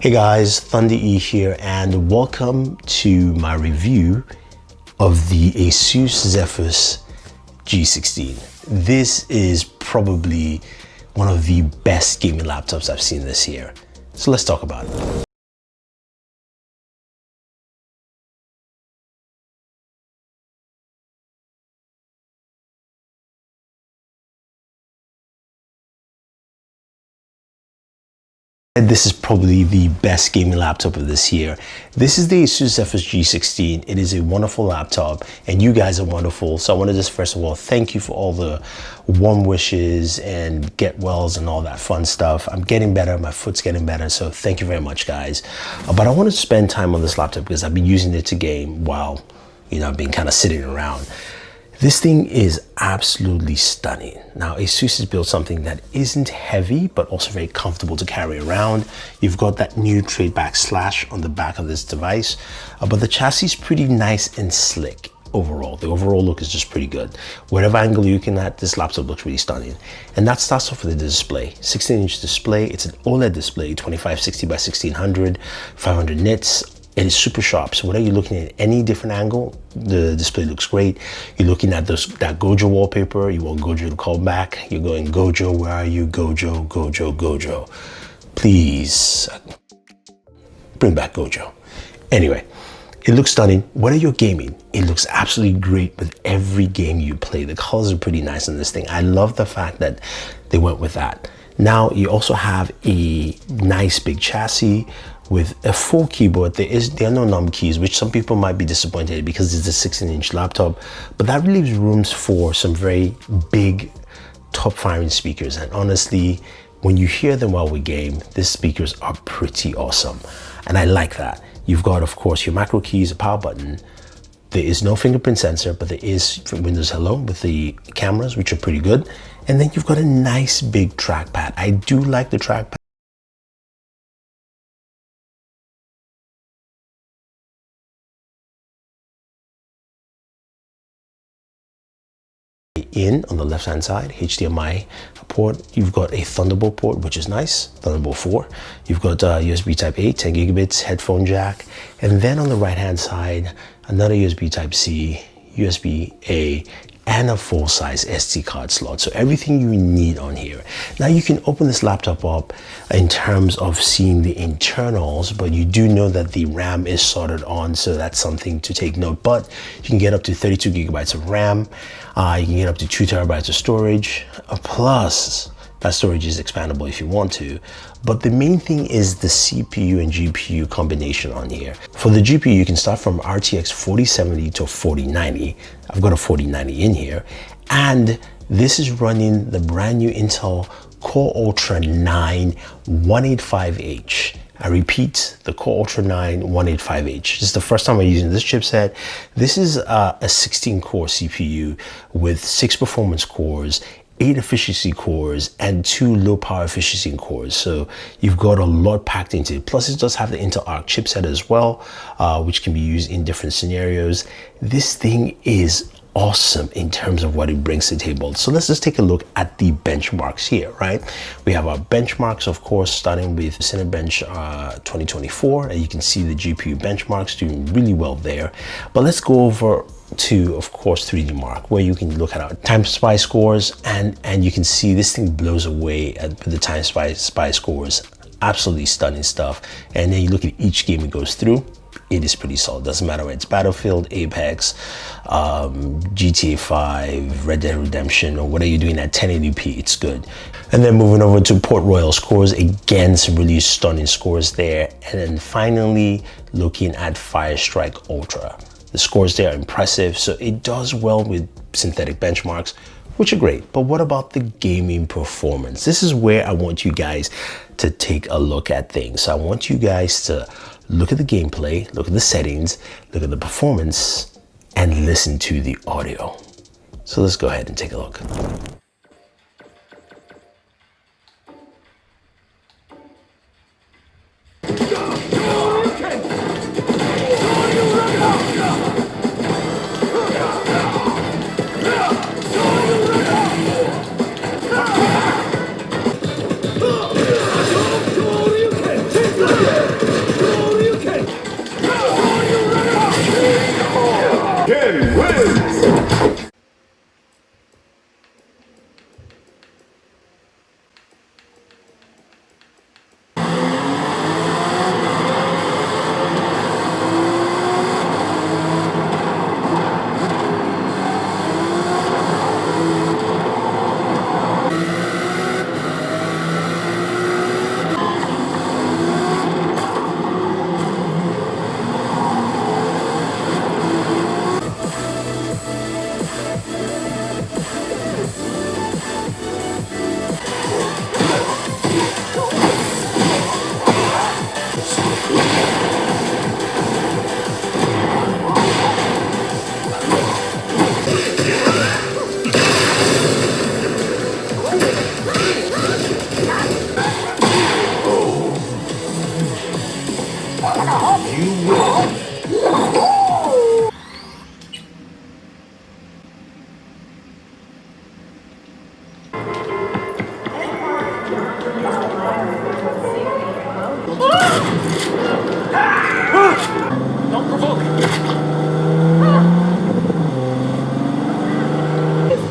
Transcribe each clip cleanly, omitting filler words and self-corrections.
Hey guys, Thunder E here and welcome to my review of the Asus Zephyrus G16. This is probably one of the best gaming laptops I've seen this year. So let's talk about it. This is probably the best gaming laptop of this year. This is the Asus Zephyrus G16. It is a wonderful laptop and you guys are wonderful. So I want to just first of all, thank you for all the warm wishes and get wells and all that fun stuff. I'm getting better, my foot's getting better. So thank you very much guys. But I want to spend time on this laptop because I've been using it to game while, I've been kind of sitting around. This thing is absolutely stunning. Now, Asus has built something that isn't heavy, but also very comfortable to carry around. You've got that new trade back slash on the back of this device, but the chassis is pretty nice and slick overall. The overall look is just pretty good. Whatever angle you're looking at, this laptop looks really stunning. And that starts off with the display. 16-inch display, it's an OLED display, 2560 by 1600, 500 nits. It is super sharp, so whether you're looking at any different angle, the display looks great. You're looking at that Gojo wallpaper, you want Gojo to call back. You're going, Gojo, where are you? Gojo, Gojo, Gojo. Please, bring back Gojo. Anyway, it looks stunning. Whether you're gaming, it looks absolutely great with every game you play. The colors are pretty nice on this thing. I love the fact that they went with that. Now, you also have a nice big chassis with a full keyboard. There are no num keys, which some people might be disappointed because it's a 16-inch laptop, but that leaves rooms for some very big top firing speakers. And honestly, when you hear them while we game, these speakers are pretty awesome. And I like that. You've got, of course, your macro keys, a power button. There is no fingerprint sensor, but there is Windows Hello with the cameras, which are pretty good. And then you've got a nice big trackpad. I do like the trackpad. On the left hand side, HDMI port. You've got a Thunderbolt port, which is nice, Thunderbolt 4. You've got USB type A, 10 gigabits, headphone jack. And then on the right hand side, another USB type C, USB A, and a full-size SD card slot. So everything you need on here. Now you can open this laptop up in terms of seeing the internals, but you do know that the RAM is soldered on, so that's something to take note. But you can get up to 32 gigabytes of RAM. You can get up to 2 terabytes of storage, plus that storage is expandable if you want to. But the main thing is the CPU and GPU combination on here. For the GPU, you can start from RTX 4070 to 4090. I've got a 4090 in here. And this is running the brand new Intel Core Ultra 9 185H. I repeat, the Core Ultra 9 185H. This is the first time I'm using this chipset. This is a 16-core CPU with 6 performance cores, 8 efficiency cores, and 2 low power efficiency cores. So you've got a lot packed into it. Plus it does have the Intel Arc chipset as well, which can be used in different scenarios. This thing is awesome in terms of what it brings to the table. So let's just take a look at the benchmarks here, right? We have our benchmarks, of course, starting with Cinebench 2024, and you can see the GPU benchmarks doing really well there. But let's go over to, of course, 3D Mark, where you can look at our time spy scores, and you can see this thing blows away at the time spy scores. Absolutely stunning stuff. And then you look at each game it goes through, it is pretty solid. Doesn't matter whether it's Battlefield, Apex, GTA 5, Red Dead Redemption, or whatever you're doing at 1080p, it's good. And then moving over to Port Royal scores, again, some really stunning scores there. And then finally, looking at Firestrike Ultra. The scores there are impressive, so it does well with synthetic benchmarks, which are great. But what about the gaming performance? This is where I want you guys to take a look at things. So I want you guys to look at the gameplay, look at the settings, look at the performance, and listen to the audio. So let's go ahead and take a look.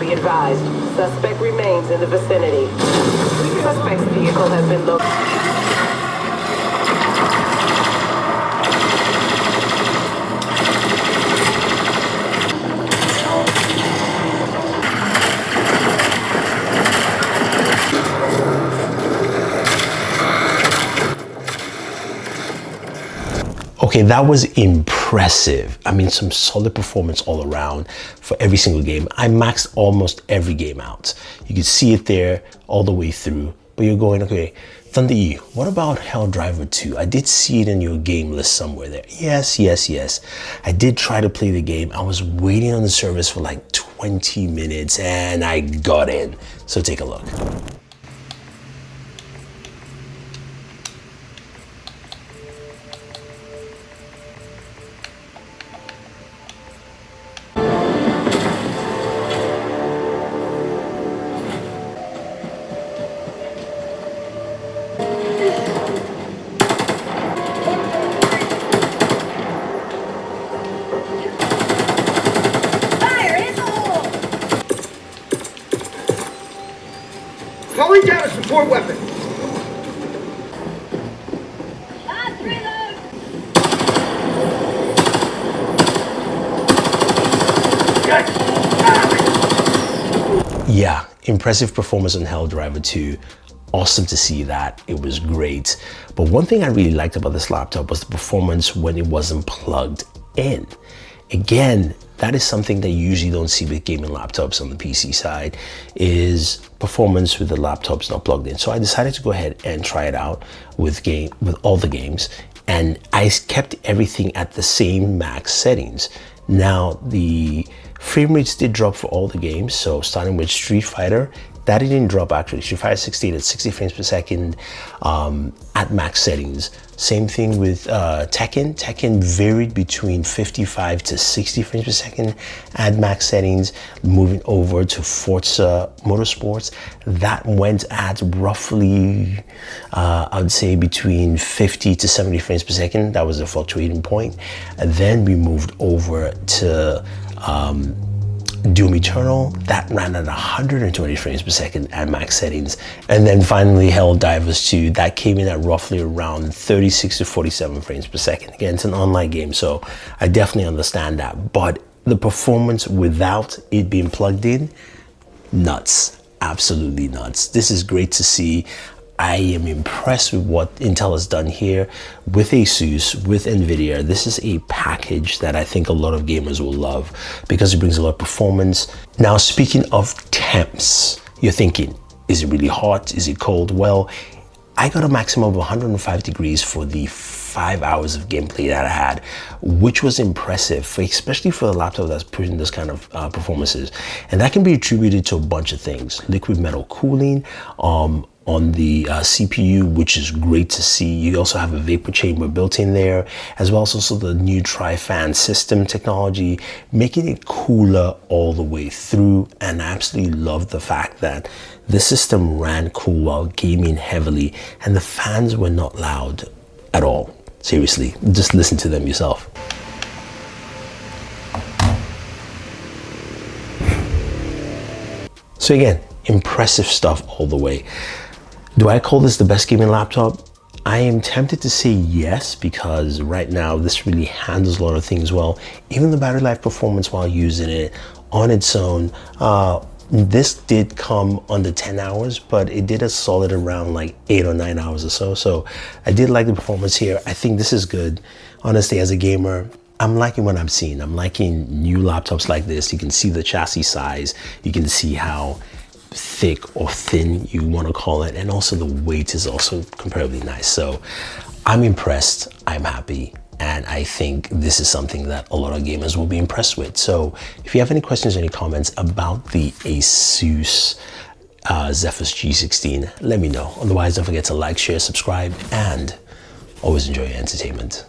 Be advised, suspect remains in the vicinity. Suspect's vehicle has been located. Okay, that was impressive. I mean, some solid performance all around for every single game. I maxed almost every game out. You can see it there all the way through, but you're going, okay, Thunder E, what about Hell Driver 2? I did see it in your game list somewhere there. Yes. I did try to play the game. I was waiting on the service for like 20 minutes and I got in. So take a look. Calling down a support weapon. Yeah, impressive performance on Hell Driver 2. Awesome to see that. It was great. But one thing I really liked about this laptop was the performance when it wasn't plugged in. Again, that is something that you usually don't see with gaming laptops on the PC side, is performance with the laptops not plugged in. So I decided to go ahead and try it out with all the games, and I kept everything at the same max settings. Now, the frame rates did drop for all the games. So starting with Street Fighter, that didn't drop actually. Street Fighter 16 at 60 frames per second at max settings. Same thing with Tekken. Tekken varied between 55 to 60 frames per second at max settings. Moving over to Forza Motorsports, that went at roughly, I would say between 50 to 70 frames per second. That was a fluctuating point. And then we moved over to Doom Eternal, that ran at 120 frames per second at max settings. And then finally Hell Divers 2, that came in at roughly around 36 to 47 frames per second. Again, it's an online game, so I definitely understand that. But the performance without it being plugged in, nuts, absolutely nuts. This is great to see. I am impressed with what Intel has done here with Asus, with NVIDIA. This is a package that I think a lot of gamers will love because it brings a lot of performance. Now, speaking of temps, you're thinking, is it really hot? Is it cold? Well, I got a maximum of 105 degrees for the 5 hours of gameplay that I had, which was impressive, especially for the laptop that's pushing this kind of performances. And that can be attributed to a bunch of things. Liquid metal cooling, on the CPU, which is great to see. You also have a vapor chamber built in there, as well as also the new tri-fan system technology, making it cooler all the way through. And I absolutely love the fact that the system ran cool while gaming heavily, and the fans were not loud at all. Seriously, just listen to them yourself. So again, impressive stuff all the way. Do I call this the best gaming laptop? I am tempted to say yes, because right now this really handles a lot of things well. Even the battery life performance while using it on its own, this did come under 10 hours, but it did a solid around like 8 or 9 hours or so. So I did like the performance here. I think this is good. Honestly, as a gamer, I'm liking what I'm seeing. I'm liking new laptops like this. You can see the chassis size. You can see how thick or thin you want to call it, and also the weight is also comparably nice. So I'm impressed, I'm happy, and I think this is something that a lot of gamers will be impressed with. So if you have any questions or any comments about the Asus Zephyrus G16, let me know. Otherwise, don't forget to like, share, subscribe, and always enjoy your entertainment.